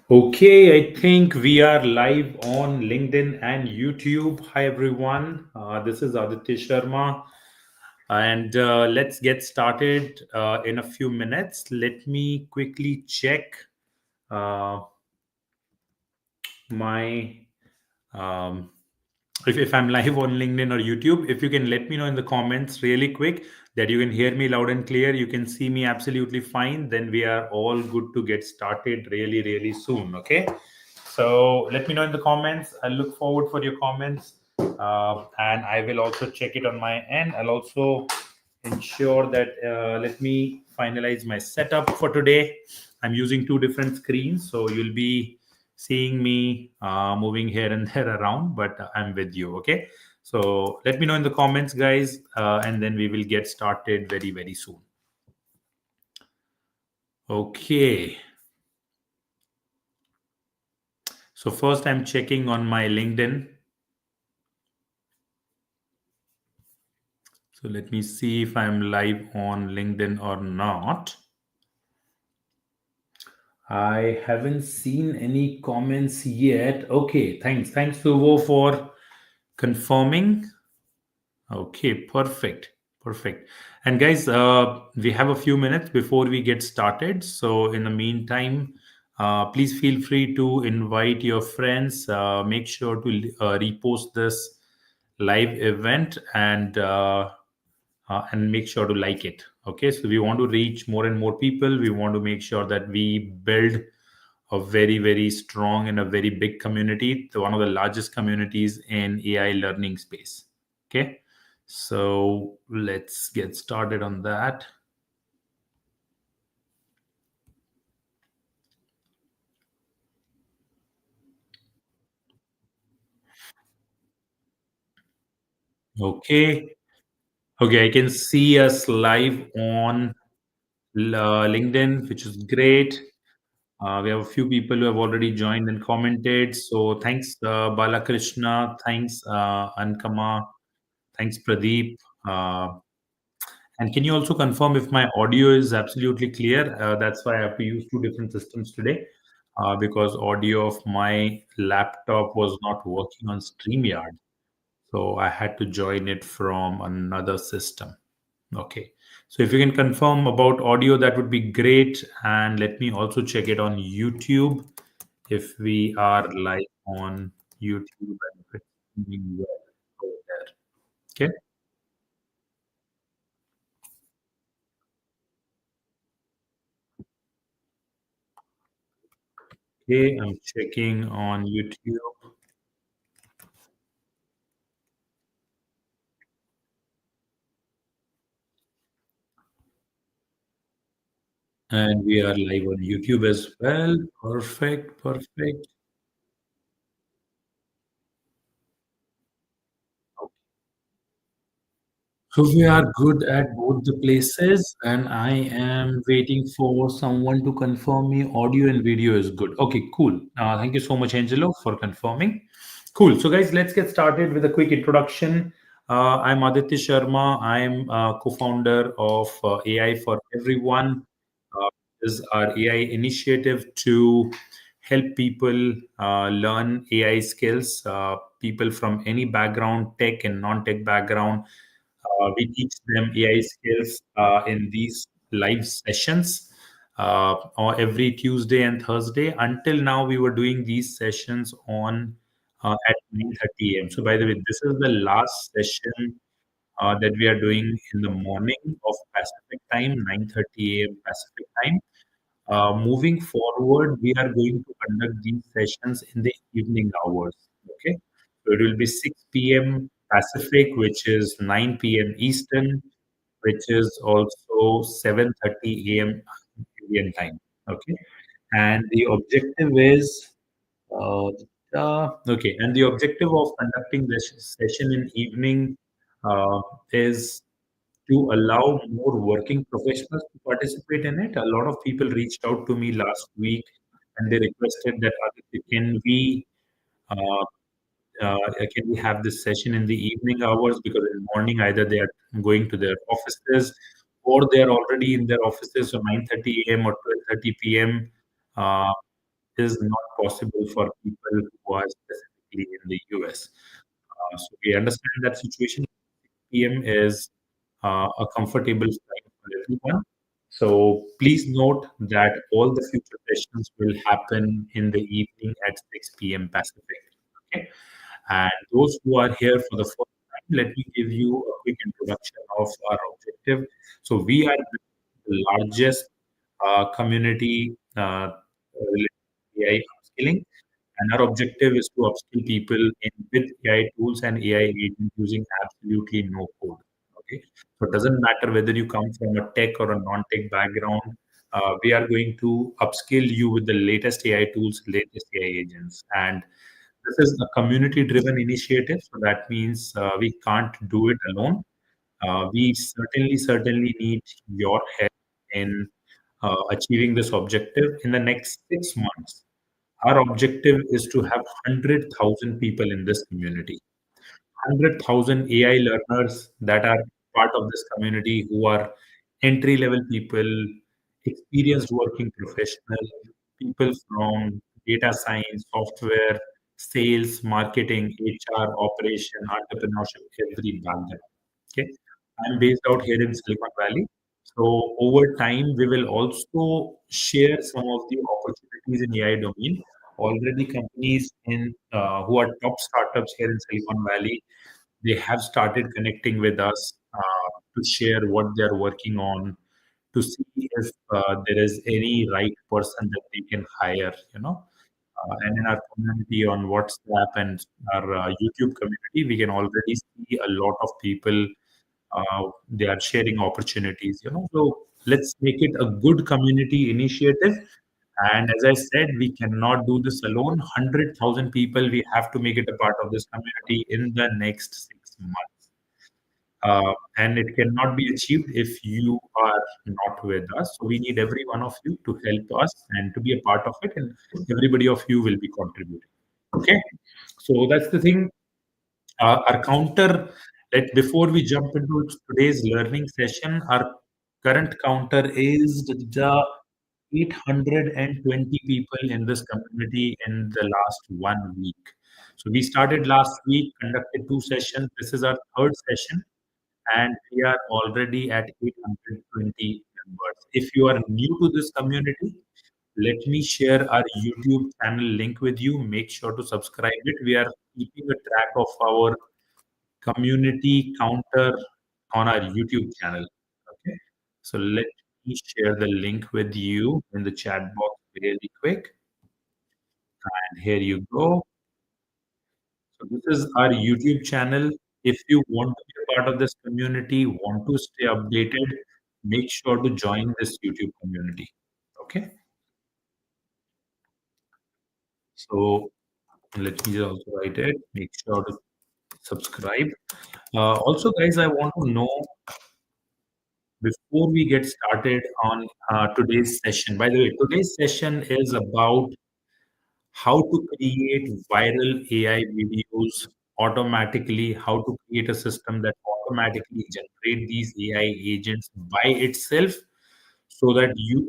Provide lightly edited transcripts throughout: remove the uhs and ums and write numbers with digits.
Okay, I think we are live on LinkedIn and YouTube. Hi, everyone. This is Aditya Sharma, and let's get started in a few minutes. Let me quickly check uh, my um, if I'm live on LinkedIn or YouTube. If you can let me know in the comments really quick that you can hear me loud and clear, you can see me absolutely fine, then we are all good to get started really, really soon. Okay. So let me know in the comments. I look forward for your comments, and I will also check it on my end. I'll also ensure that let me finalize my setup for today. I'm using two different screens, so you'll be seeing me moving here and there around, but I'm with you. Okay. So let me know in the comments, guys, and then we will get started very, very soon. Okay. So first, I'm checking on my LinkedIn. So let me see if I'm live on LinkedIn or not. I haven't seen any comments yet. Okay, thanks. Thanks, Suvo, for confirming. Okay, perfect. Perfect. And guys, we have a few minutes before we get started. So in the meantime, please feel free to invite your friends. Make sure to repost this live event and make sure to like it. Okay, so we want to reach more and more people. We want to make sure that we build a very, very strong and a very big community, one of the largest communities in AI learning space. Okay, so let's get started on that. Okay, okay, I can see us live on LinkedIn, which is great. We have a few people who have already joined and commented. So thanks, Balakrishna. Thanks, Ankama. Thanks, Pradeep. And can you also confirm if my audio is absolutely clear? That's why I have to use two different systems today because audio of my laptop was not working on StreamYard. So I had to join it from another system. Okay. So if you can confirm about audio, that would be great. And let me also check it on YouTube if we are live on YouTube and if it's doing well over there. Okay. Okay. I'm checking on YouTube. And we are live on YouTube as well. Perfect. Perfect. So we are good at both the places, and I am waiting for someone to confirm me audio and video is good. Okay, cool. Thank you so much, Angelo, for confirming. Cool. So, guys, let's get started with a quick introduction. I'm Aditya Sharma. I'm co-founder of AI for Everyone. This is our AI initiative to help people learn AI skills. People from any background, tech and non-tech background, we teach them AI skills in these live sessions or every Tuesday and Thursday. Until now, we were doing these sessions on at 9:30 a.m. So, by the way, this is the last session that we are doing in the morning of Pacific time, 9:30 a.m. Pacific time. Moving forward, we are going to conduct these sessions in the evening hours. Okay, so it will be 6 p.m. Pacific, which is 9 p.m. Eastern, which is also 7:30 a.m. Indian time. Okay, and the objective is uh, okay, and the objective of conducting this session in evening is to allow more working professionals to participate in it. A lot of people reached out to me last week and they requested that "Aditya, uh, can we have this session in the evening hours because in the morning either they are going to their offices or they are already in their offices so 9:30 a.m. or 12:30 p.m. is not possible for people who are specifically in the US. So we understand that situation. PM is a comfortable time for everyone. So please note that all the future sessions will happen in the evening at 6 p.m. Pacific. Okay. And those who are here for the first time, let me give you a quick introduction of our objective. So we are the largest community related to AI upskilling, and our objective is to upskill people in with AI tools and AI agents using absolutely no code. Okay, so it doesn't matter whether you come from a tech or a non-tech background. We are going to upskill you with the latest AI tools, latest AI agents, and this is a community-driven initiative. So that means we can't do it alone. We certainly need your help in achieving this objective in the next 6 months. Our objective is to have 100,000 people in this community, 100,000 AI learners that are part of this community who are entry level people, experienced working professional, people from data science, software, sales, marketing, HR, operation, entrepreneurship, every background. Okay. I'm based out here in Silicon Valley. So over time, we will also share some of the opportunities in AI domain. Already, companies in who are top startups here in Silicon Valley, they have started connecting with us to share what they are working on, to see if there is any right person that they can hire. And in our community on WhatsApp and our YouTube community, we can already see a lot of people they are sharing opportunities. So let's make it a good community initiative. And as I said, we cannot do this alone. 100,000 people, we have to make it a part of this community in the next 6 months. And it cannot be achieved if you are not with us. So we need every one of you to help us and to be a part of it. And everybody of you will be contributing. Okay. So that's the thing. Our counter, before we jump into today's learning session, our current counter is the 820 people in this community in the last 1 week. So we started last week, conducted 2 sessions. This is our third session, and we are already at 820 members. If you are new to this community, let me share our YouTube channel link with you. Make sure to subscribe it. We are keeping a track of our community counter on our YouTube channel. Okay. So let me share the link with you in the chat box really quick. And here you go. So this is our YouTube channel. If you want to be a part of this community, want to stay updated, make sure to join this YouTube community. Okay. So let me also write it. Make sure to subscribe. Also, guys, I want to know before we get started on today's session. By the way, today's session is about how to create viral AI videos automatically, how to create a system that automatically generate these AI agents by itself so that you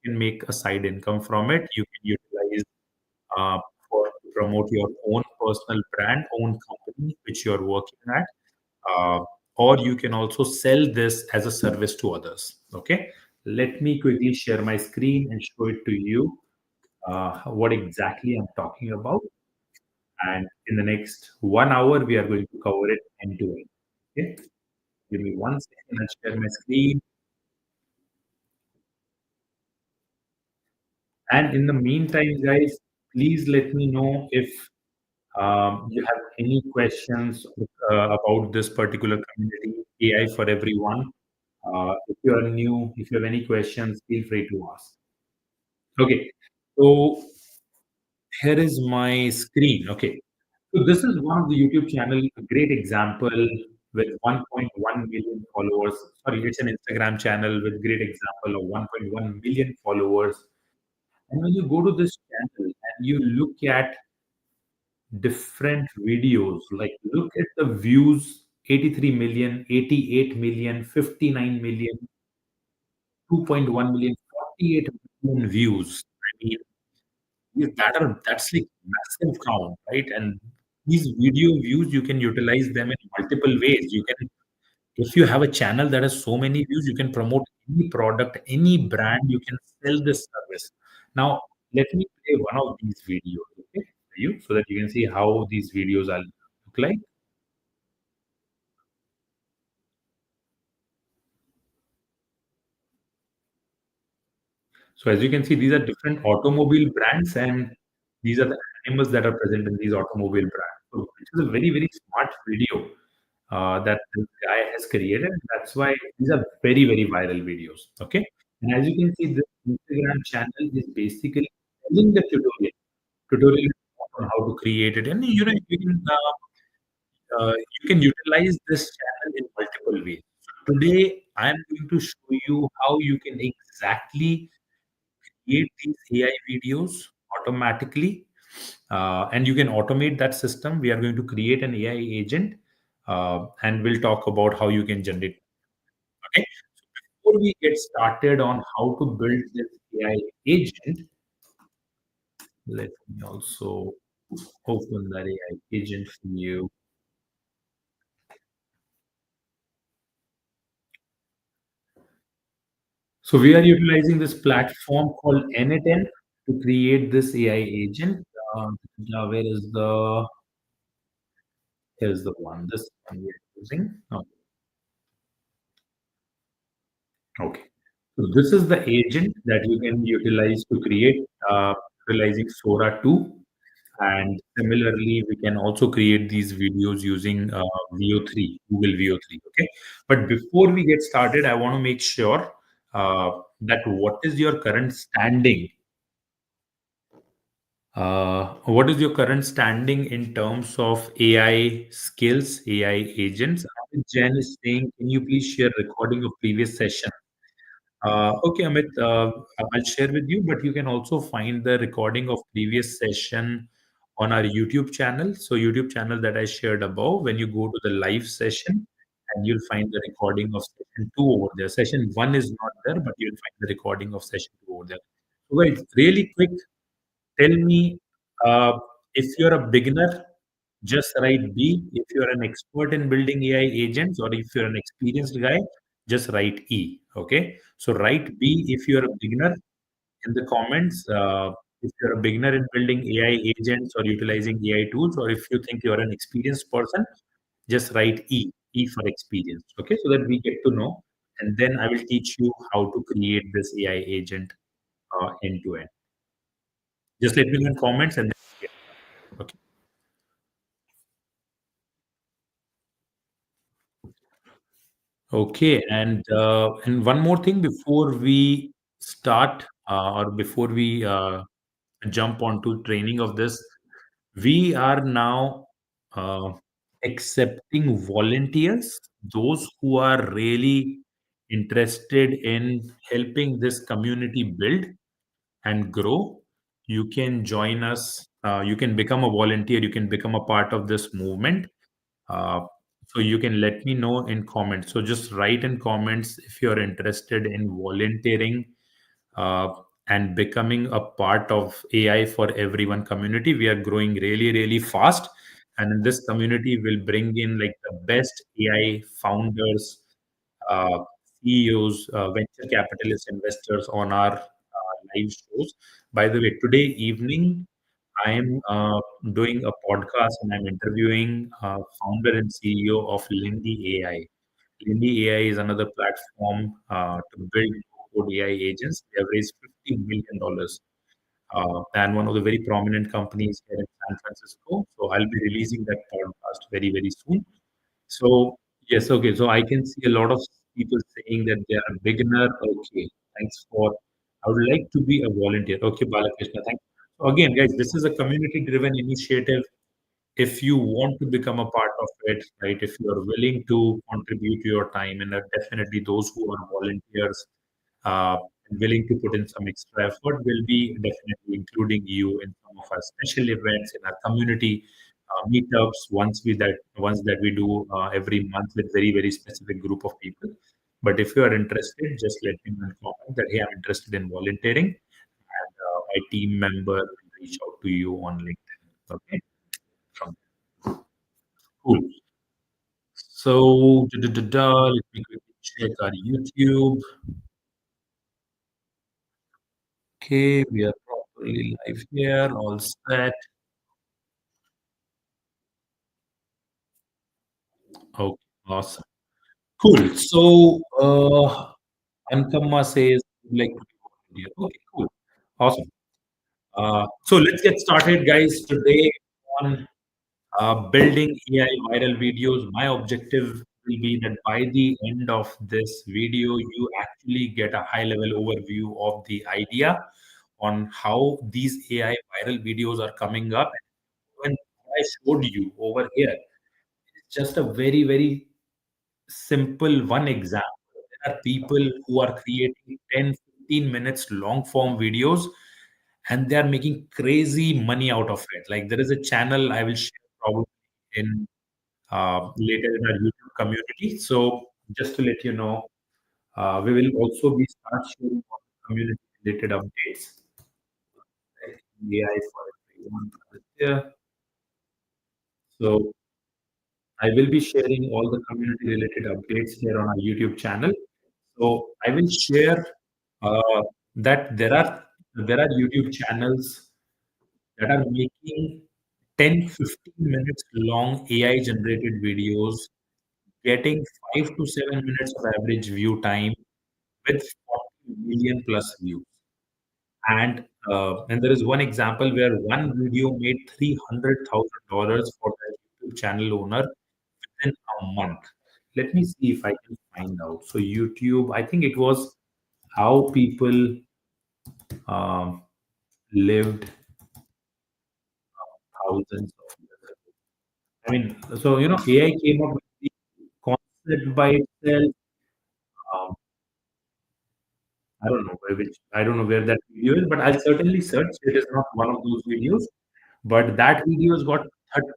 can make a side income from it. You can utilize for to promote your own personal brand, own company, which you're working at. Uh, or you can also sell this as a service to others. Okay, let me quickly share my screen and show it to you what exactly I'm talking about. And in the next 1 hour, we are going to cover it end to end. Okay, give me 1 second. I'll share my screen. And in the meantime, guys, please let me know if you have any questions about this particular community, AI for everyone. If you are new, if you have any questions, feel free to ask. Okay, so here is my screen. Okay, so this is one of the YouTube channel, a great example with 1.1 million followers. Sorry, it's an Instagram channel with great example of 1.1 million followers. And when you go to this channel and you look at different videos, like look at the views, 83 million, 88 million, 59 million, 2.1 million, 48 million views. I mean, that's like massive count, right? And these video views, you can utilize them in multiple ways. You can, if you have a channel that has so many views, you can promote any product, any brand, you can sell this service. Now, let me play one of these videos, okay, for you, so that you can see how these videos are look like. So as you can see, these are different automobile brands, and these are the animals that are present in these automobile brands. So it is a very, very smart video that this guy has created. That's why these are very, very viral videos. Okay. And as you can see, this Instagram channel is basically telling the tutorial on how to create it. And you can utilize this channel in multiple ways. So today, I'm going to show you how you can exactly create these AI videos automatically, and you can automate that system. We are going to create an AI agent, and we'll talk about how you can generate. Okay. So before we get started on how to build this AI agent, let me also open that AI agent for you. So we are utilizing this platform called N8N to create this AI agent. Now where is the here's the one. This one we are using. Okay. So this is the agent that you can utilize to create utilizing Sora 2. And similarly, we can also create these videos using VO3, Google VO3. Okay. But before we get started, I want to make sure that what is your current standing? What is your current standing in terms of AI skills, AI agents? Jen is saying, can you please share recording of previous session? Okay, Amit, I'll share with you, but you can also find the recording of previous session on our YouTube channel. So YouTube channel that I shared above, when you go to the live session, and you'll find the recording of session 2 over there. Session 1 is not there, but you'll find the recording of session 2 over there. So guys, really quick, tell me, if you're a beginner, just write B. If you're an expert in building AI agents, or if you're an experienced guy, just write E. Okay. So write B if you're a beginner in the comments. If you're a beginner in building AI agents or utilizing AI tools, or if you think you're an experienced person, just write E. E for experience. Okay. So that we get to know. And then I will teach you how to create this AI agent end to end. Just let me know in comments and then yeah. Okay. Okay, and one more thing before we start, or before we jump onto training of this, we are now uh, accepting volunteers, those who are really interested in helping this community build and grow. You can join us. You can become a volunteer. You can become a part of this movement. Uh, so you can let me know in comments. So just write in comments if you're interested in volunteering uh, and becoming a part of AI for Everyone community. We are growing really, really fast. And in this community, we'll bring in like the best AI founders, uh, CEOs, venture capitalist investors on our live shows. By the way, today evening, I am doing a podcast and I'm interviewing founder and CEO of Lindy AI. Lindy AI is another platform to build code AI agents. They have raised $50 million, and one of the very prominent companies here in San Francisco. So I'll be releasing that podcast very, very soon. So yes, okay. So I can see a lot of people saying that they are a beginner. Okay, thanks for. I would like to be a volunteer. Okay, Balakrishna, thank you. So again, guys, this is a community-driven initiative. If you want to become a part of it, right? If you are willing to contribute your time, and definitely those who are volunteers, willing to put in some extra effort, will be definitely including you in some of our special events in our community meetups. Once that we do every month with very, very specific group of people. But if you are interested, just let me know in comment that hey, I'm interested in volunteering, and my team member will reach out to you on LinkedIn. Okay, from cool. So, let me quickly check our YouTube. Okay, we are properly live here, all set. Okay, awesome. Cool. So, Ankamma says, like, okay, cool. Awesome. So let's get started, guys. Today on building AI viral videos, my objective will be that by the end of this video, you actually get a high level overview of the idea on how these AI viral videos are coming up. When I showed you over here, it's just a very, very simple one example. There are people who are creating 10, 15 minutes long form videos and they are making crazy money out of it. Like there is a channel I will share probably in later in our YouTube community. So just to let you know, we will also be start sharing community related updates. Like AI for everyone. Yeah. So I will be sharing all the community related updates here on our YouTube channel. So I will share uh, that there are YouTube channels that are making 10, 15 minutes long AI generated videos, getting 5 to 7 minutes of average view time with 40 million plus views. And there is one example where one video made $300,000 for the YouTube channel owner within a month. Let me see if I can find out. So YouTube, I think it was how people um, lived thousands of years ago. I mean, so AI came up with the concept by itself. Um, I don't know where that video is, but I'll certainly search. It is not one of those videos. But that video has got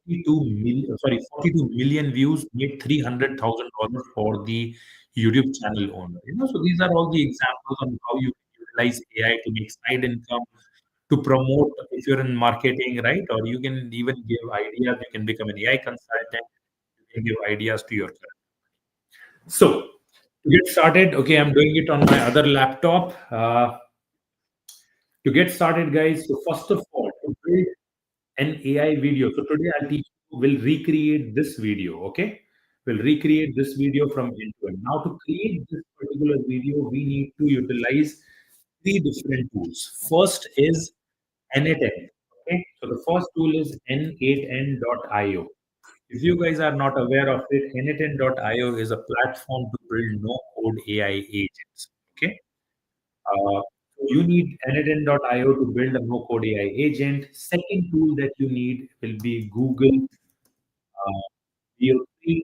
42 million views, made $300,000 for the YouTube channel owner. So these are all the examples on how you can utilize AI to make side income, to promote if you're in marketing, right? Or you can even give ideas. You can become an AI consultant. You can give ideas to your client. So to get started, okay, I'm doing it on my other laptop. To get started, guys, so first of all, to build an AI video. So today I'll teach you, we'll recreate this video, okay? We'll recreate this video from end to end. Now to create this particular video, we need to utilize three different tools. First is N8N, okay? So the first tool is n8n.io. If you guys are not aware of it, n8n.io is a platform to build no-code AI agents, okay? So you need n8n.io to build a no-code AI agent. Second tool that you need will be Google VO3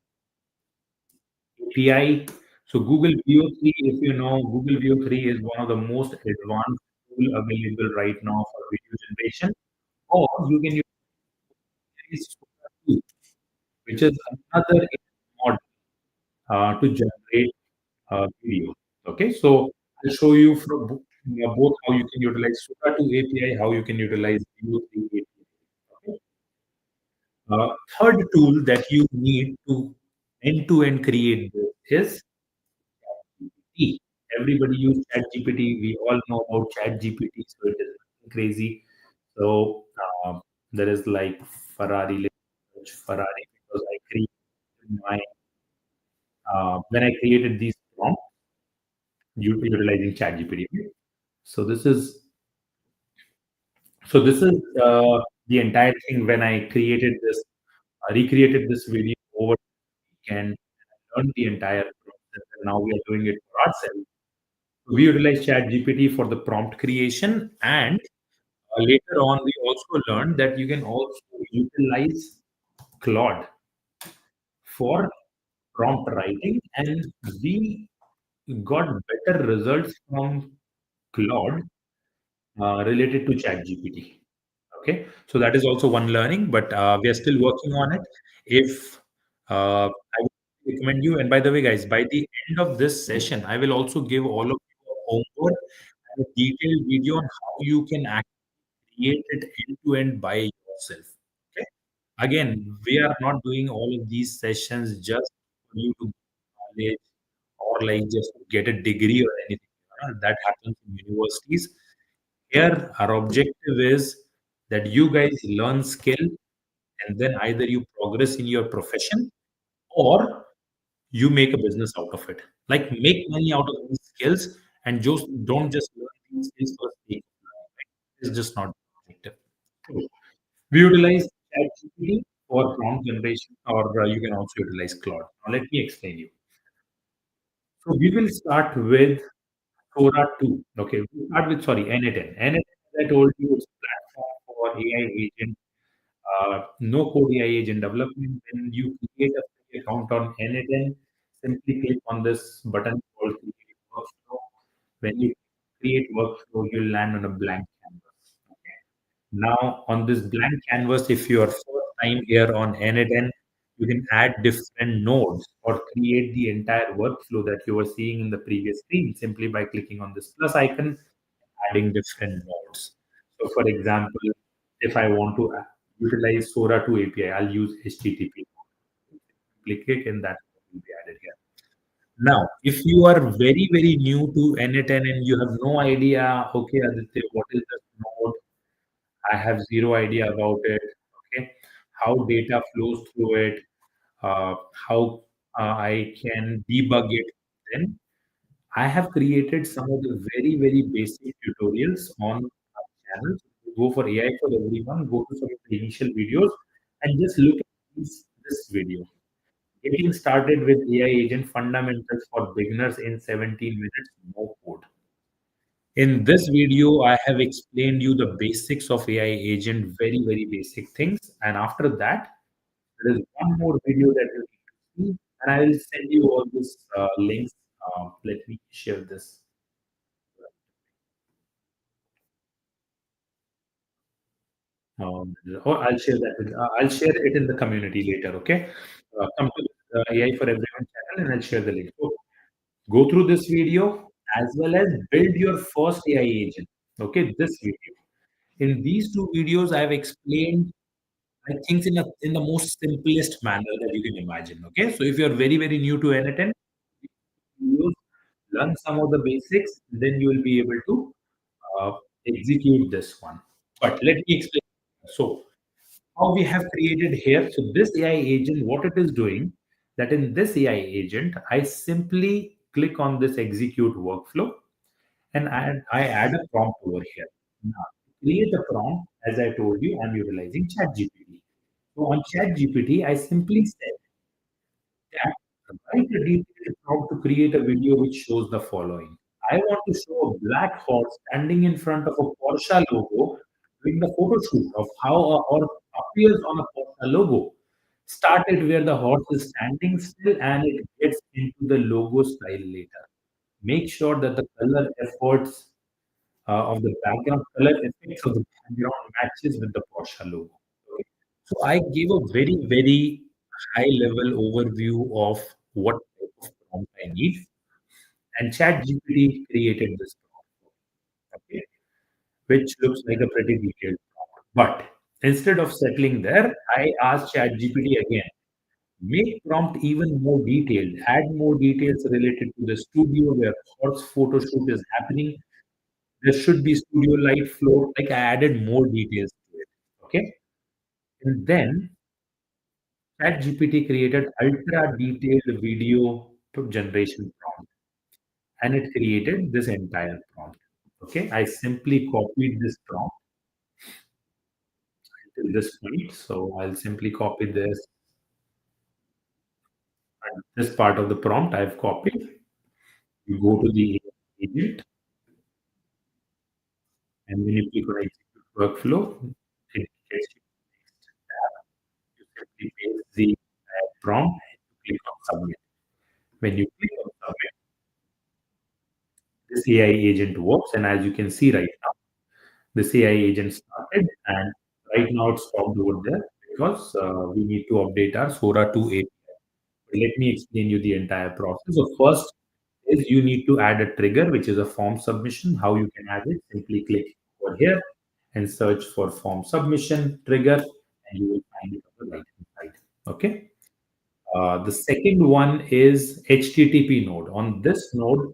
API. So Google VO3, if you know, Google VO3 is one of the most advanced tool available right now for video generation. Or you can use Sora 2, which is another mod to generate video. Okay, so I'll show you from both how you can utilize Sora 2 API, how you can utilize VO3 API. Okay. Third tool that you need to end-to-end create this is ChatGPT. Everybody use ChatGPT. We all know about ChatGPT, so it is nothing crazy. So there is like Ferrari because I created my when I created these prompts utilizing ChatGPT. So this is the entire thing when I created this, recreated this video over the weekend, learned the entire process, and now we are doing it for ourselves. We utilize ChatGPT for the prompt creation, and later on, we also learned that you can also utilize Claude for prompt writing, and we got better results from Claude related to ChatGPT. Okay, so that is also one learning, but we are still working on it. If I would recommend you, and by the way, guys, by the end of this session, I will also give all of you a homework and a detailed video on how you can actually create it end to end by yourself. Okay. Again, we are not doing all of these sessions just for you to knowledge or like just to get a degree or anything. That happens in universities. Here, our objective is that you guys learn skill and then either you progress in your profession or you make a business out of it. Like make money out of these skills and just don't just learn these skills for the sake of learning. Right? It's just not objective. So, we utilize ChatGPT for prompt generation, or you can also utilize Claude. Now, let me explain you. So, we will start with Sora 2. Okay, we start with sorry, N8N. N8N, as I told you, is a platform for AI agent, no code AI agent development. When you create a free account on N8N, simply click on this button called Create Workflow. When you create workflow, you'll land on a blank canvas. Okay. Now, on this blank canvas, if you are first time here on N8N, you can add different nodes or create the entire workflow that you were seeing in the previous screen simply by clicking on this plus icon, adding different nodes. So, for example, if I want to utilize Sora 2 API, I'll use HTTP. Click and that will be added here. Now, if you are very, very new to N8N and you have no idea, okay, Aditya, what is this node? I have zero idea about it. Okay, how data flows through it, how I can debug it. Then I have created some of the very very basic tutorials on our channel. Go for AI for everyone. Go to some of the initial videos and just look at this video. Getting started with AI agent fundamentals for beginners in 17 minutes, no code. In this video, I have explained you the basics of AI agent, very, very basic things. And after that, there is one more video that you need to see, and I will send you all these links. Let me share this. Or I'll share that. I'll share it in the community later. Okay. Come to AI for Everyone channel, and I'll share the link. So go through this video as well as build your first AI agent. Okay, this video. In these two videos, I have explained like things in the most simplest manner that you can imagine. Okay, so if you are very very new to N10, you learn some of the basics, then you will be able to uh, execute this one. But let me explain. So how we have created here. So this AI agent, what it is doing, that in this AI agent, I simply click on this execute workflow and I add a prompt over here. Now, to create a prompt, as I told you, I'm utilizing ChatGPT. So on ChatGPT, I simply said that write a detailed prompt to create a video which shows the following. I want to show a black horse standing in front of a Porsche logo doing the photo shoot of how a horse appears on a Porsche logo. Started where the horse is standing still and it gets into the logo style later. Make sure that the color efforts of the background color effects of the background matches with the Porsche logo. Okay. So I gave a very, very high level overview of what type of prompt I need, and ChatGPT created this prompt, okay, which looks like a pretty detailed prompt. But instead of settling there, I asked ChatGPT again, make prompt even more detailed, add more details related to the studio where horse photo shoot is happening. There should be studio light floor. Like I added more details to it. Okay. And then ChatGPT created ultra detailed video to generation prompt and it created this entire prompt. Okay. I simply copied this prompt till this point. So I'll simply copy this and this part of the prompt I've copied. You go to the agent and when you click on execute workflow, it gets you next tab. You simply paste the prompt and you click on submit. When you click on submit, this AI agent works, and as you can see right now, this AI agent started, and right now it's stopped over there because we need to update our Sora 2 API. Let me explain you the entire process. So first is you need to add a trigger, which is a form submission. How you can add it? Simply click over here and search for form submission trigger, and you will find it on the right hand side. Okay. The second one is HTTP node. On this node,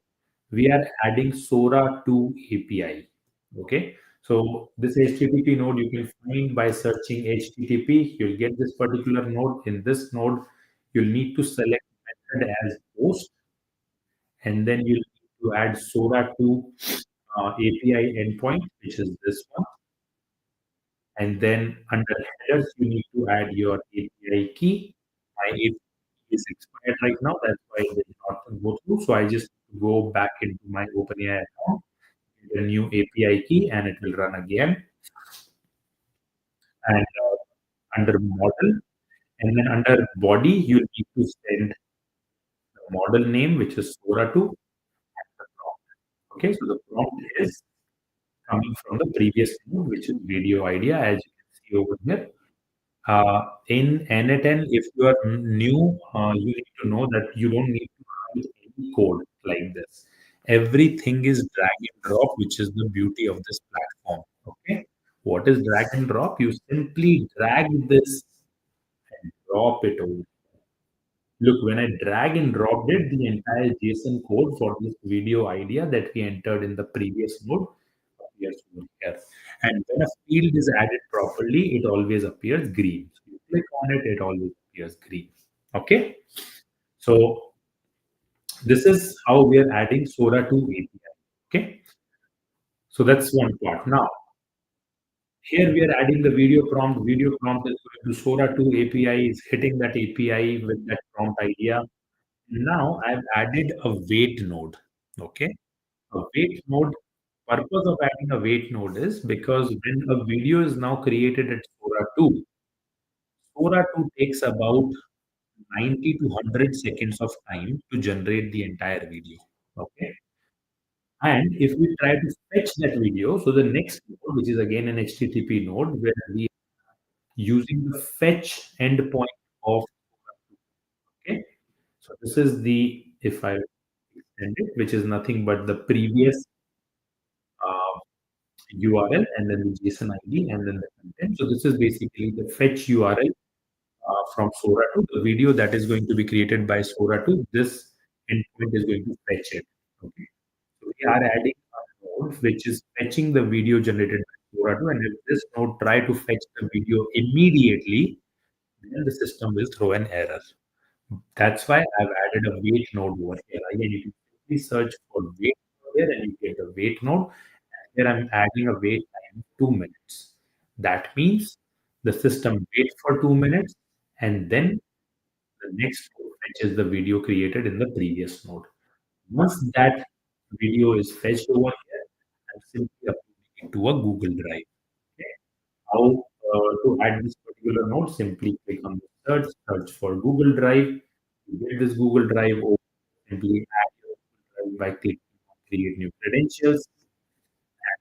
we are adding Sora 2 API. Okay. So this HTTP node you can find by searching HTTP. You'll get this particular node. In this node, you'll need to select method as host, and then you'll need to add Sora 2 API endpoint, which is this one. And then under headers, you need to add your API key. My API is expired right now, that's why it did not go through. So I just go back into my OpenAI account, get a new API key, and it will run again. And under model, and then under body, you need to send the model name, which is Sora 2, and the prompt. Okay, so the prompt is coming from the previous node, which is video idea, as you can see over here. In n8n, if you are new, you need to know that you don't need to write any code like this. Everything is drag and drop, which is the beauty of this platform. Okay. What is drag and drop? You simply drag this and drop it over. Look, when I drag and dropped it, the entire JSON code for this video idea that we entered in the previous node appears over here. And when a field is added properly, it always appears green. So you click on it, it always appears green. Okay. So this is how we are adding Sora 2 API. Okay. So that's one part. Now, here we are adding the video prompt. Video prompt is going to Sora 2 API, is hitting that API with that prompt idea. Now I've added a wait node. Okay. A wait node, purpose of adding a wait node is because when a video is now created at Sora 2 takes about 90 to 100 seconds of time to generate the entire video. Okay. And if we try to fetch that video, so the next node, which is again an HTTP node, where we are using the fetch endpoint of Sora 2. Okay. So this is the, if I extend it, which is nothing but the previous uh, URL and then the JSON ID and then the content. So this is basically the fetch URL from Sora 2, the video that is going to be created by Sora 2. This endpoint is going to fetch it. Okay. So we are adding a node which is fetching the video generated by Sora 2, and if this node try to fetch the video immediately, then the system will throw an error. That's why I've added a wait node over here. Again, you can simply search for wait over here and you get a wait node. Here I'm adding a wait time of 2 minutes. That means the system waits for 2 minutes and then the next node fetches the video created in the previous node. Once that video is fetched over here, I'm simply uploading it to a Google Drive. Okay. How to add this particular node? Simply click on the search for Google Drive. You get this Google Drive, or simply add your Google Drive by clicking on Create New Credentials. And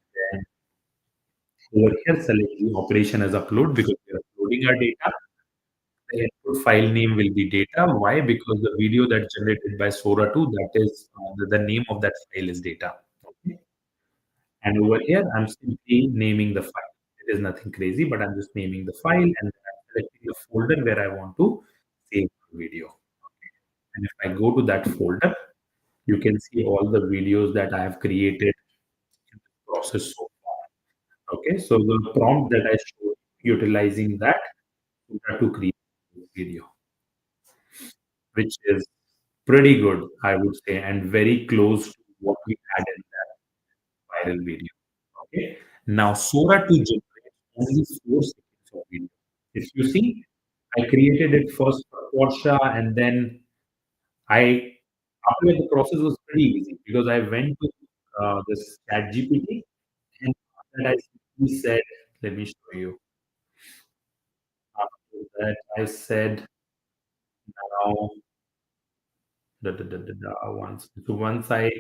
then over here, select the operation as upload because we are uploading our data. The input file name will be data. Why? Because the video that's generated by Sora 2, that is the name of that file is data. Okay. And over here, I'm simply naming the file. It is nothing crazy, but I'm just naming the file and then I'm selecting the folder where I want to save the video. Okay. And if I go to that folder, you can see all the videos that I have created in the process so far. Okay, so the prompt that I showed utilizing that to create this video, which is pretty good, I would say, and very close to what we had in that viral video. Okay. Now, Sora 2 generates only 4 seconds of video. If you see, I created it first for Porsche, and then I, after that, the process was pretty easy because I went to this chat GPT and after that I simply said, let me show you. After that, I said, now, once I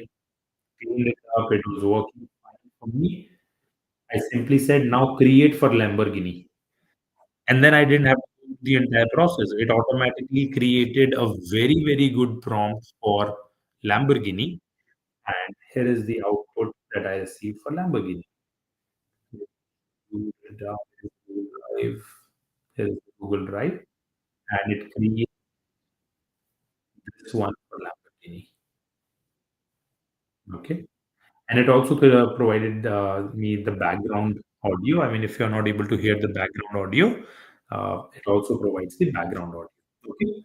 cleaned it up, it was working fine for me. I simply said, now create for Lamborghini. And then I didn't have to do the entire process. It automatically created a very, very good prompt for Lamborghini. And here is the output that I received for Lamborghini. down. Google Drive. Here is Google Drive, and it creates this one for Lamborghini. Okay. And it also provided me the background audio. I mean, if you're not able to hear the background audio, it also provides the background audio. Okay.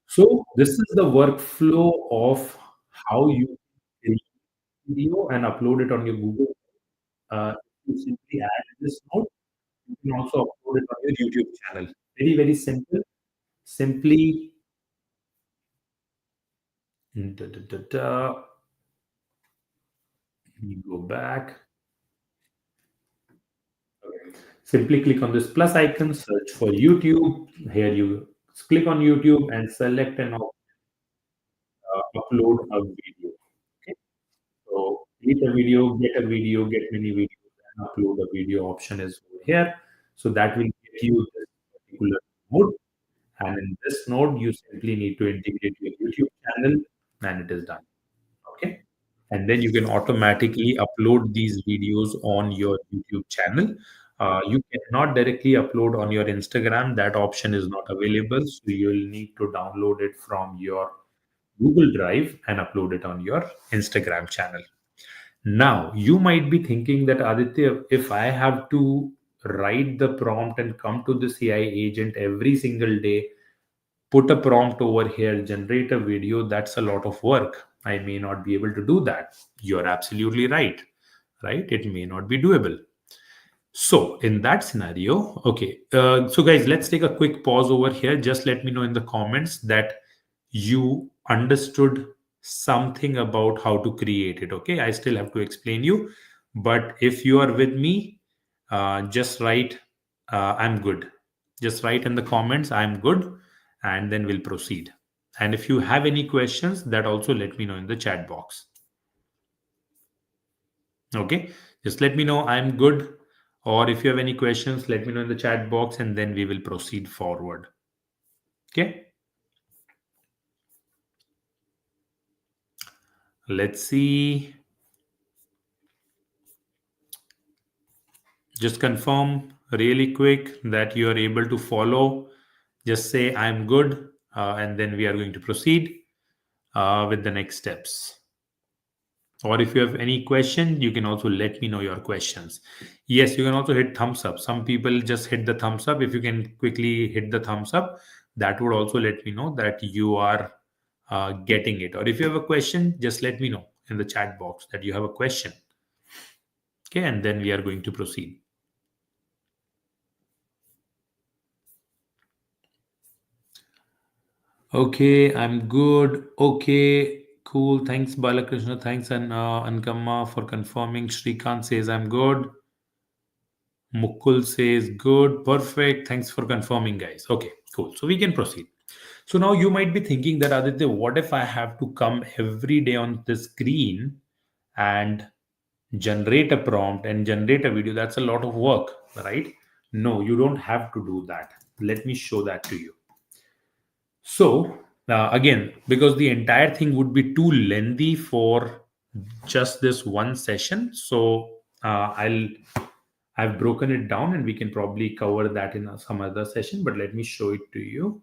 So this is the workflow of how you create video and upload it on your Google. You simply add this node. You can also upload it on your YouTube channel. Very, very simple. Simply, da, da, da, da. You go back. Simply click on this plus icon, search for YouTube. Here you click on YouTube and select and upload a video. Okay. So get a video, get many videos, and upload a video option is over here. So that will get you this particular node. And in this node, you simply need to integrate your YouTube channel, and it is done. Okay. And then you can automatically upload these videos on your YouTube channel. You cannot directly upload on your Instagram. That option is not available. So you'll need to download it from your Google Drive and upload it on your Instagram channel. Now, you might be thinking that Aditya, if I have to write the prompt and come to this AI agent every single day, put a prompt over here, generate a video, that's a lot of work. I may not be able to do that. You're absolutely right, right? It may not be doable. So, in that scenario, okay, so guys, let's take a quick pause over here. Just let me know in the comments that you understood something about how to create it. Okay, I still have to explain you, but if you are with me, just write, I'm good. Just write in the comments, I'm good, and then we'll proceed. And if you have any questions, that also let me know in the chat box. Okay, just let me know I'm good, or if you have any questions, let me know in the chat box, and then we will proceed forward. Okay, let's see. Just confirm really quick that you are able to follow. Just say I'm good, and then we are going to proceed with the next steps. Or if you have any question, you can also let me know your questions. Yes, you can also hit thumbs up. Some people just hit the thumbs up. If you can quickly hit the thumbs up, that would also let me know that you are getting it. Or if you have a question, just let me know in the chat box that you have a question. Okay, and then we are going to proceed. Okay, I'm good. Okay, cool. Thanks, Balakrishna. Thanks, and Ankamma for confirming. Shrikant says I'm good. Mukul says good. Perfect. Thanks for confirming, guys. Okay, cool. So we can proceed. So now you might be thinking that Aditya, what if I have to come every day on the screen and generate a prompt and generate a video? That's a lot of work, right? No, you don't have to do that. Let me show that to you. So, again, because the entire thing would be too lengthy for just this one session, so I've broken it down, and we can probably cover that in some other session. But let me show it to you.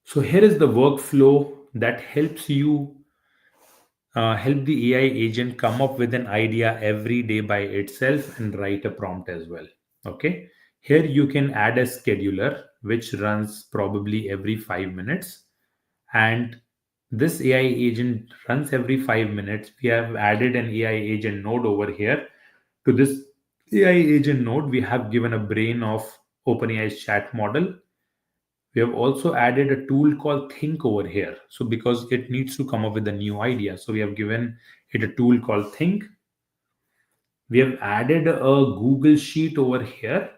So here is the workflow that help the AI agent come up with an idea every day by itself and write a prompt as well. Okay. Here you can add a scheduler which runs probably every 5 minutes. And this AI agent runs every 5 minutes. We have added an AI agent node over here. To this AI agent node, we have given a brain of OpenAI's chat model. We have also added a tool called Think over here. So because it needs to come up with a new idea, so we have given it a tool called Think. We have added a Google Sheet over here,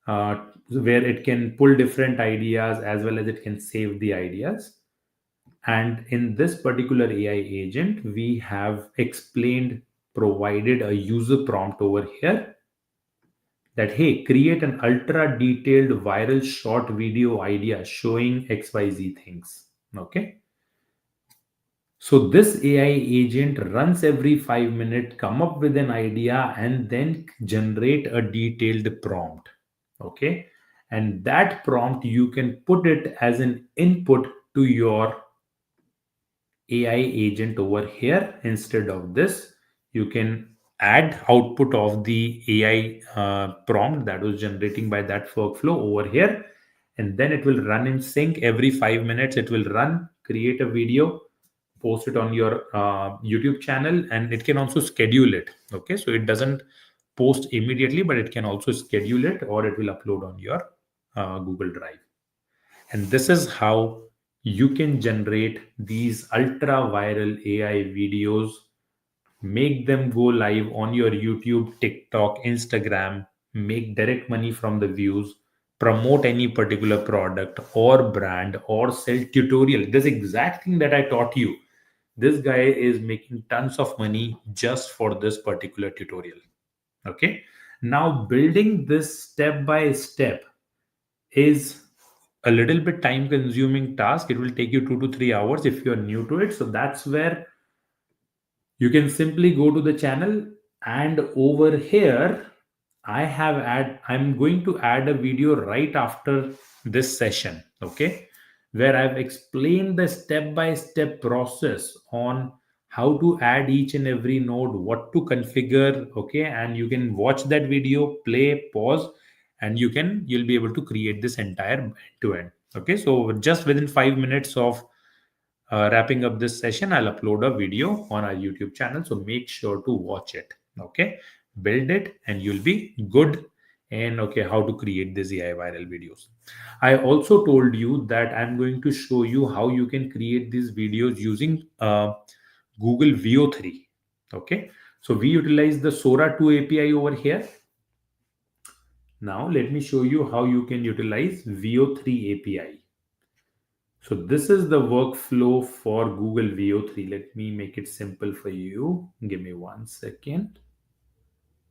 where it can pull different ideas as well as it can save the ideas. And in this particular AI agent, we have provided a user prompt over here that, hey, create an ultra detailed viral short video idea showing XYZ things. Okay. So this AI agent runs every 5 minutes, come up with an idea, and then generate a detailed prompt. Okay. And that prompt you can put it as an input to your AI agent over here. Instead of this, you can add output of the AI prompt that was generating by that workflow over here. And then it will run in sync every 5 minutes. It will run, create a video, post it on your YouTube channel, and it can also schedule it. Okay, so it doesn't post immediately, but it can also schedule it, or it will upload on your Google Drive. And this is how you can generate these ultra viral AI videos, make them go live on your YouTube, TikTok, Instagram, make direct money from the views, promote any particular product or brand, or sell tutorial. This exact thing that I taught you, this guy is making tons of money just for this particular tutorial. Okay. Now building this step by step is a little bit time consuming task. It will take you 2 to 3 hours if you're new to it. So that's where you can simply go to the channel, and over here I'm going to add a video right after this session. Okay, where I've explained the step by step process on how to add each and every node, what to configure. Okay, and you can watch that video, play, pause, and you'll be able to create this entire end to end. Okay, so just within 5 minutes of wrapping up this session, I'll upload a video on our YouTube channel. So make sure to watch it. Okay. Build it and you'll be good. And okay, how to create these AI viral videos. I also told you that I'm going to show you how you can create these videos using Google VO3. Okay. So we utilize the Sora 2 API over here. Now let me show you how you can utilize VO3 API. So this is the workflow for Google VO3. Let me make it simple for you. Give me 1 second.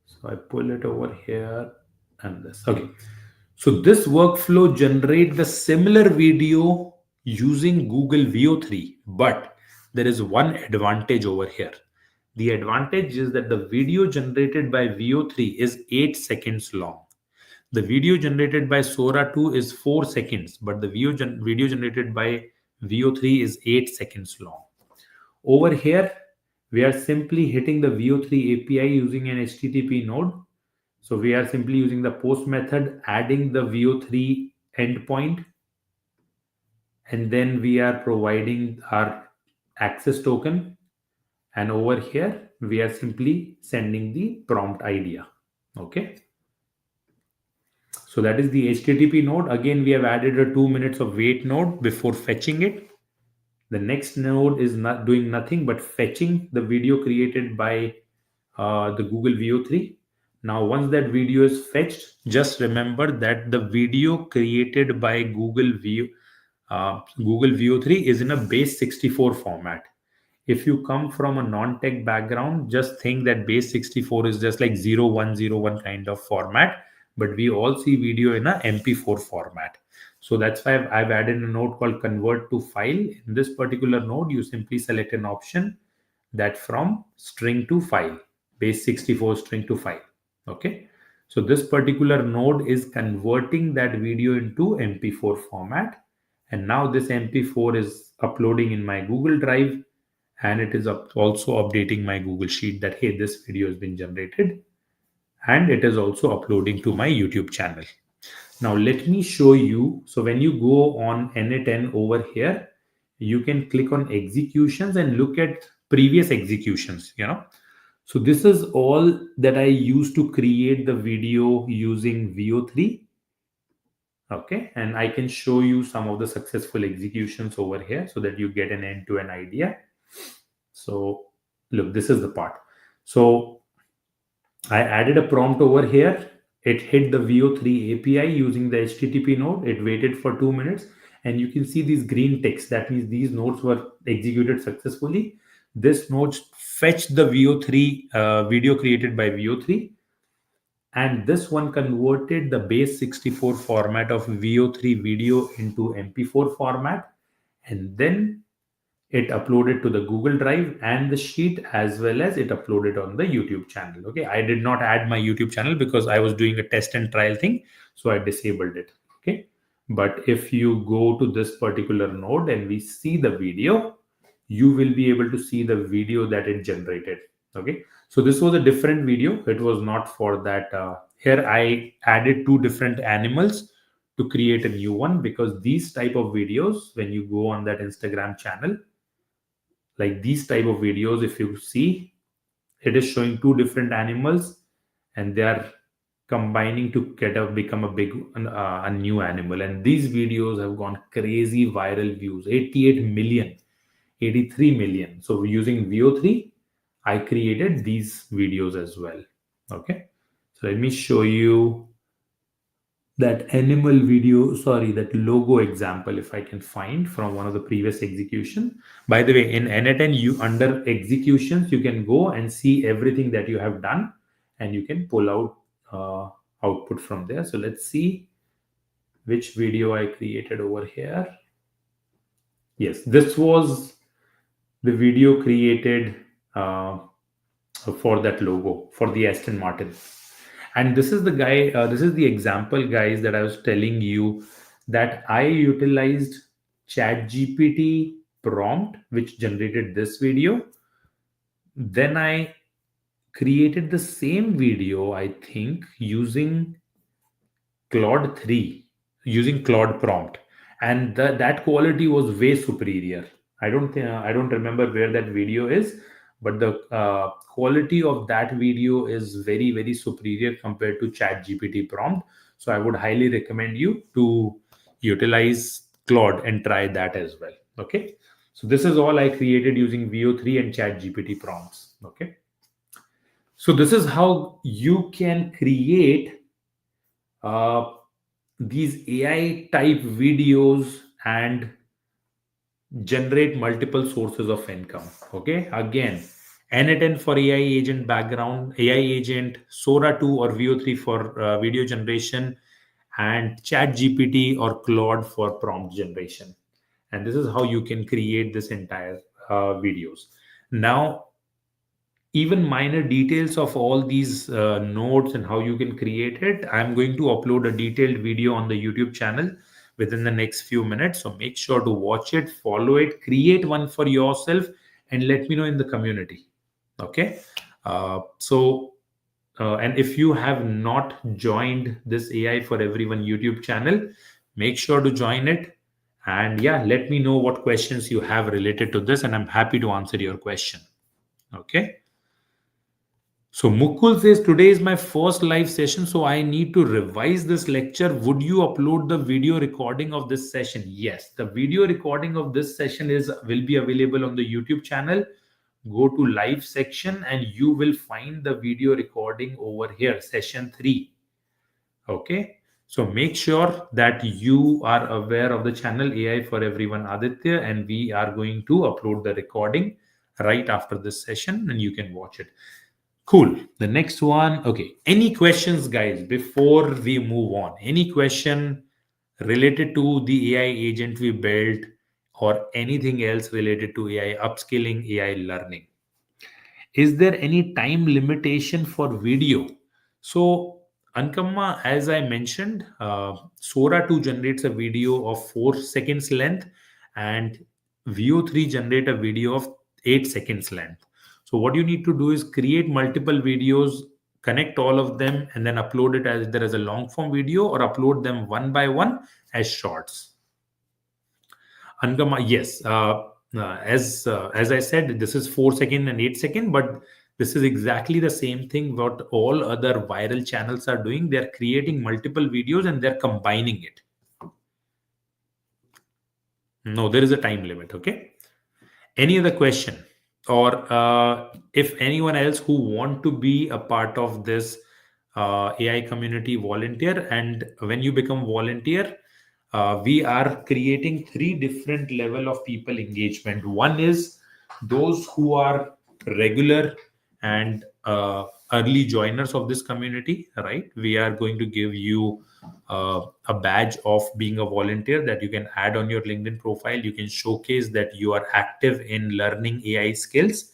So I pull it over here and this. Okay. So this workflow generate the similar video using Google VO3, but there is one advantage over here. The advantage is that the video generated by VO3 is 8 seconds long. The video generated by Sora 2 is 4 seconds, but the video generated by VO3 is 8 seconds long. Over here, we are simply hitting the VO3 API using an HTTP node. So we are simply using the post method, adding the VO3 endpoint, and then we are providing our access token. And over here, we are simply sending the prompt idea. Okay. So that is the HTTP node. Again, we have added a 2 minutes of wait node before fetching it. The next node is not doing nothing but fetching the video created by the Google VO3. Now, once that video is fetched, just remember that the video created by Google VO3 is in a base 64 format. If you come from a non-tech background, just think that base 64 is just like 0101 kind of format, but we all see video in a MP4 format. So that's why I've added a node called convert to file. In this particular node, you simply select an option that from string to file, base 64 string to file. Okay. So this particular node is converting that video into MP4 format. And now this MP4 is uploading in my Google Drive, and it is also updating my Google Sheet that, hey, this video has been generated, and it is also uploading to my YouTube channel. Now let me show you. So when you go on n8n over here, you can click on executions and look at previous executions. So this is all that I used to create the video using VO3. Okay, and I can show you some of the successful executions over here so that you get an end-to-end idea. So look, this is the part. So I added a prompt over here. It hit the VO3 API using the HTTP node. It waited for 2 minutes, and you can see these green ticks. That means these nodes were executed successfully. This node fetched the VO3 video created by VO3, and this one converted the base 64 format of VO3 video into MP4 format, and then it uploaded to the Google Drive and the sheet, as well as it uploaded on the YouTube channel. Okay, I did not add my YouTube channel because I was doing a test and trial thing, so I disabled it. Okay, but if you go to this particular node and we see the video, you will be able to see the video that it generated. Okay, so this was a different video. It was not for that. Here I added two different animals to create a new one, because these type of videos, when you go on that Instagram channel, like these type of videos, if you see, it is showing two different animals and they are combining to become a big a new animal. And these videos have gone crazy viral views, 88 million, 83 million. So using VO3, I created these videos as well. Okay, so let me show you that animal video, sorry, that logo example, if I can find from one of the previous execution. By the way, in n8n, you under executions, you can go and see everything that you have done, and you can pull out output from there. So let's see which video I created over here. Yes, this was the video created for that logo for the Aston Martin. And this is the guy, this is the example, guys, that I was telling you, that I utilized ChatGPT prompt, which generated this video. Then I created the same video, I think, using Claude 3, using Claude prompt. And that quality was way superior. I don't remember where that video is, but the quality of that video is very, very superior compared to ChatGPT prompt. So I would highly recommend you to utilize Claude and try that as well. Okay, so this is all I created using VO3 and ChatGPT prompts. Okay, so this is how you can create uh, these AI type videos and generate multiple sources of income. Okay, again, n8n for AI agent background, AI agent, Sora 2 or VO3 for video generation, and ChatGPT or Claude for prompt generation. And this is how you can create this entire videos. Now, even minor details of all these nodes and how you can create it, I'm going to upload a detailed video on the YouTube channel within the next few minutes. So make sure to watch it, follow it, create one for yourself, and let me know in the community. Okay, and if you have not joined this AI for Everyone YouTube channel, make sure to join it. And yeah, let me know what questions you have related to this, and I'm happy to answer your question. Okay. So Mukul says, today is my first live session, so I need to revise this lecture. Would you upload the video recording of this session? Yes, the video recording of this session will be available on the YouTube channel. Go to live section and you will find the video recording over here, session 3. Okay, so make sure that you are aware of the channel AI for Everyone Aditya, and we are going to upload the recording right after this session and you can watch it. Cool. The next one. Okay. Any questions, guys, before we move on? Any question related to the AI agent we built or anything else related to AI upskilling, AI learning? Is there any time limitation for video? So, Ankamma, as I mentioned, Sora 2 generates a video of 4 seconds length, and VO3 generate a video of 8 seconds length. So what you need to do is create multiple videos, connect all of them, and then upload it as either as a long form video or upload them one by one as shorts. Angama, yes. As I said, this is 4 second and 8 second, but this is exactly the same thing what all other viral channels are doing. They're creating multiple videos and they're combining it. No, there is a time limit. Okay. Any other question? Or if anyone else who want to be a part of this AI community, volunteer. And when you become volunteer, we are creating 3 different level of people engagement. One is those who are regular and early joiners of this community, right, we are going to give you a badge of being a volunteer that you can add on your LinkedIn profile. You can showcase that you are active in learning AI skills.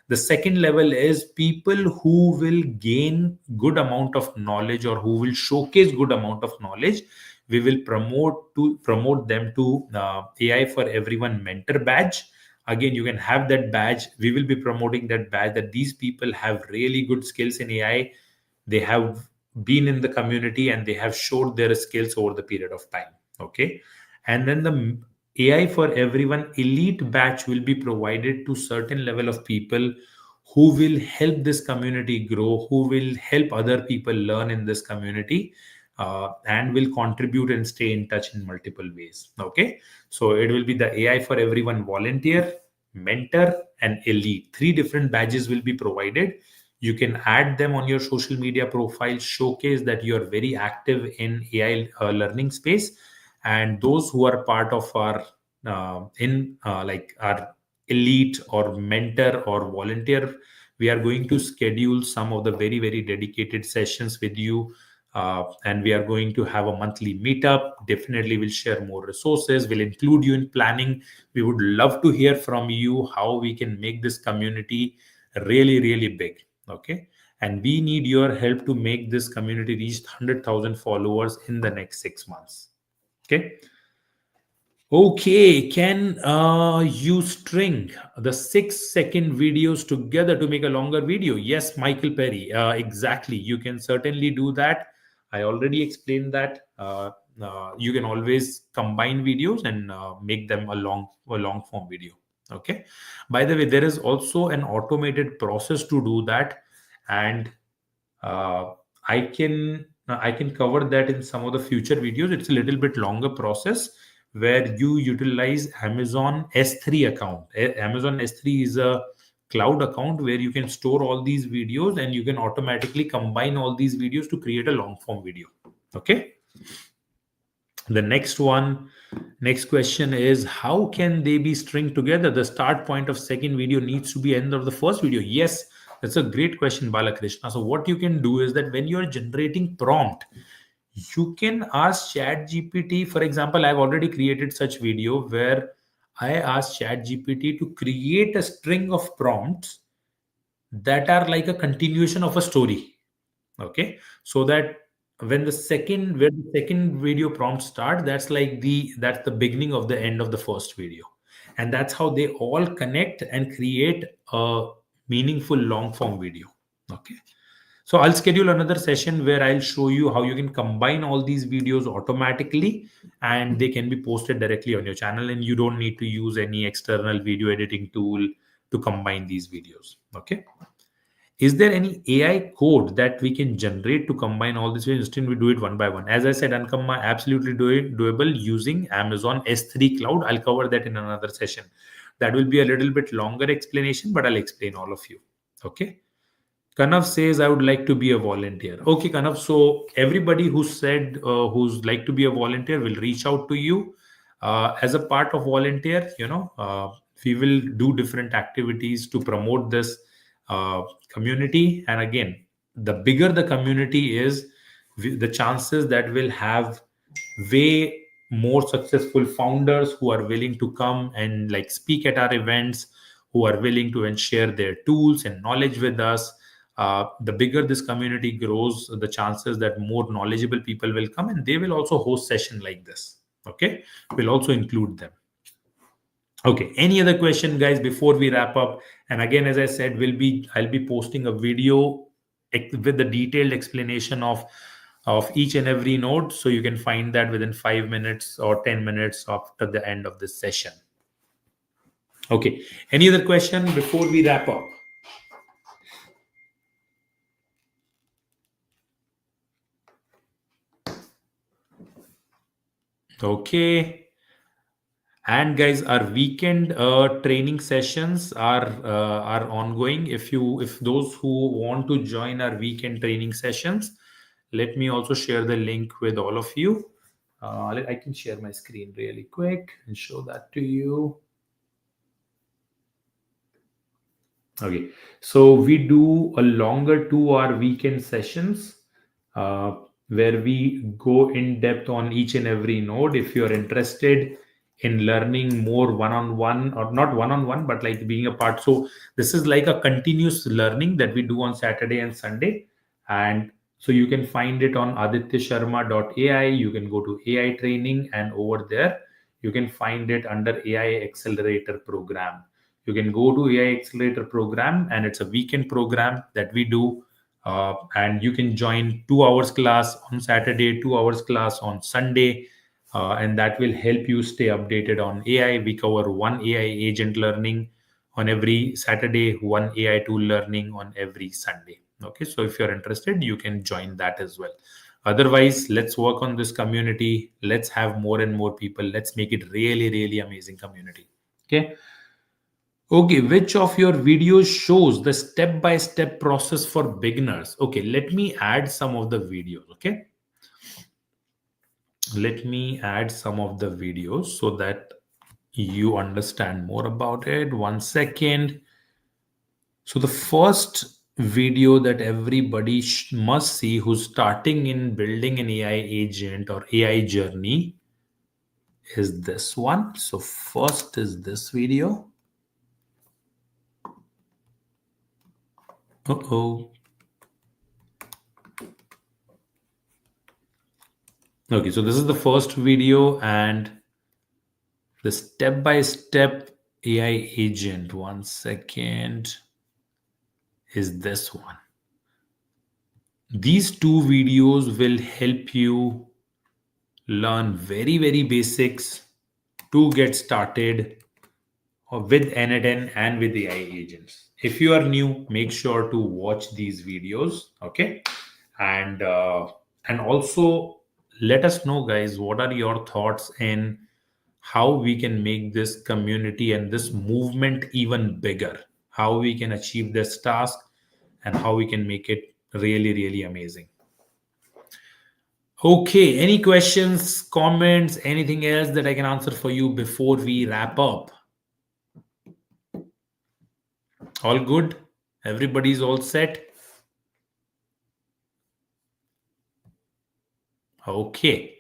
The second level is people who will gain good amount of knowledge or who will showcase good amount of knowledge. We will promote them to AI for everyone mentor badge. Again, you can have that badge. We will be promoting that badge, that these people have really good skills in AI. They have been in the community and they have showed their skills over the period of time. Okay. And then the AI for everyone elite batch will be provided to certain level of people who will help this community grow, who will help other people learn in this community, and will contribute and stay in touch in multiple ways. Okay. So it will be the AI for everyone volunteer, mentor, and elite. Three different badges will be provided. You can add them on your social media profile, showcase that you are very active in AI learning space. And those who are part of our in like our elite or mentor or volunteer, we are going to schedule some of the very very dedicated sessions with you, and we are going to have a monthly meetup. Definitely we'll share more resources, we'll include you in planning. We would love to hear from you how we can make this community really really big. Okay. And we need your help to make this community reach 100,000 followers in the next 6 months. Okay. Okay, can you string the 6 second videos together to make a longer video? Yes, Michael Perry. Exactly. You can certainly do that. I already explained that. You can always combine videos and make them a long form video. Okay. By the way, there is also an automated process to do that, and uh, I can cover that in some of the future videos. It's a little bit longer process where you utilize Amazon S3 account. Amazon S3 is a cloud account where you can store all these videos and you can automatically combine all these videos to create a long form video. Okay. The next question is, how can they be stringed together? The start point of second video needs to be end of the first video. Yes, that's a great question, Balakrishna. So what you can do is that when you are generating prompt, you can ask Chat GPT. For example, I've already created such video where I asked Chat GPT to create a string of prompts that are like a continuation of a story. Okay. So that where the second video prompt start, that's the beginning of the end of the first video. And that's how they all connect and create a meaningful long form video. Okay. So I'll schedule another session where I'll show you how you can combine all these videos automatically and they can be posted directly on your channel, and you don't need to use any external video editing tool to combine these videos. Okay. Is there any AI code that we can generate to combine all this? Instead, we do it one by one. As I said, Ankama, absolutely doable using Amazon S3 cloud. I'll cover that in another session. That will be a little bit longer explanation, but I'll explain all of you. Okay. Kanav says, I would like to be a volunteer. Okay, Kanav. So everybody who said who's like to be a volunteer will reach out to you. As a part of volunteer, we will do different activities to promote this community. And again, the bigger the community is, the chances that we'll have way more successful founders who are willing to come and like speak at our events, who are willing to and share their tools and knowledge with us. The bigger this community grows, the chances that more knowledgeable people will come, and they will also host session like this. Okay, we'll also include them. Okay, any other question, guys, before we wrap up? And again, as I said, I'll be posting a video with the detailed explanation of each and every node, so you can find that within 5 minutes or 10 minutes after the end of this session. Okay, any other question before we wrap up? Okay. And guys, our weekend training sessions are ongoing. If those who want to join our weekend training sessions, let me also share the link with all of you. I can share my screen really quick and show that to you. Okay, so we do a longer 2 hour weekend sessions uh, where we go in depth on each and every node. If you're interested in learning more one on one, or not one on one, but like being a part. So, this is like a continuous learning that we do on Saturday and Sunday. And so, you can find it on adityasharma.ai. You can go to AI training, and over there, you can find it under AI Accelerator program. You can go to AI Accelerator program, and it's a weekend program that we do. And you can join 2 hours class on Saturday, 2 hours class on Sunday, and that will help you stay updated on AI. We cover one AI agent learning on every Saturday, one AI tool learning on every Sunday. Okay, so if you're interested, you can join that as well. Otherwise, let's work on this community. Let's have more and more people. Let's make it really, really amazing community. Okay. Okay, which of your videos shows the step by step process for beginners? Okay, let me add some of the videos. Okay, let me add some of the videos so that you understand more about it. 1 second. So, the first video that everybody must see who's starting in building an AI agent or AI journey is this one. So, first is this video. Uh oh. Okay, so this is the first video, and the step by step AI agent, 1 second, is this one. These two videos will help you learn very, very basics to get started with n8n and with AI agents. If you are new, make sure to watch these videos. Okay. And also let us know, guys, what are your thoughts in how we can make this community and this movement even bigger, how we can achieve this task, and how we can make it really, really amazing. Okay, any questions, comments, anything else that I can answer for you before we wrap up? All good? Everybody's all set? Okay.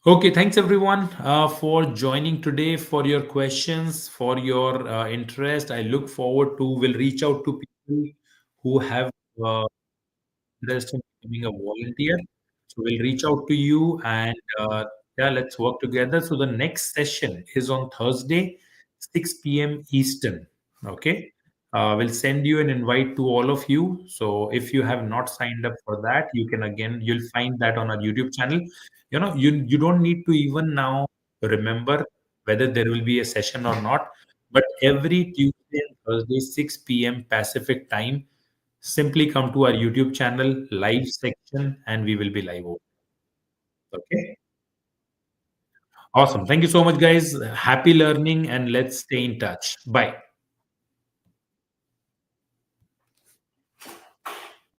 Okay, thanks everyone for joining today, for your questions, for your interest. I look forward to, will reach out to people who have uh, interest in becoming a volunteer. So we'll reach out to you, and yeah, let's work together. So the next session is on Thursday, 6 p.m. Eastern. Okay. We'll send you an invite to all of you. So if you have not signed up for that, you can, again, you'll find that on our YouTube channel. You don't need to even now remember whether there will be a session or not. But every Tuesday and Thursday, 6 p.m. Pacific time, simply come to our YouTube channel, live section, and we will be live. Okay. Awesome. Thank you so much, guys. Happy learning, and let's stay in touch. Bye.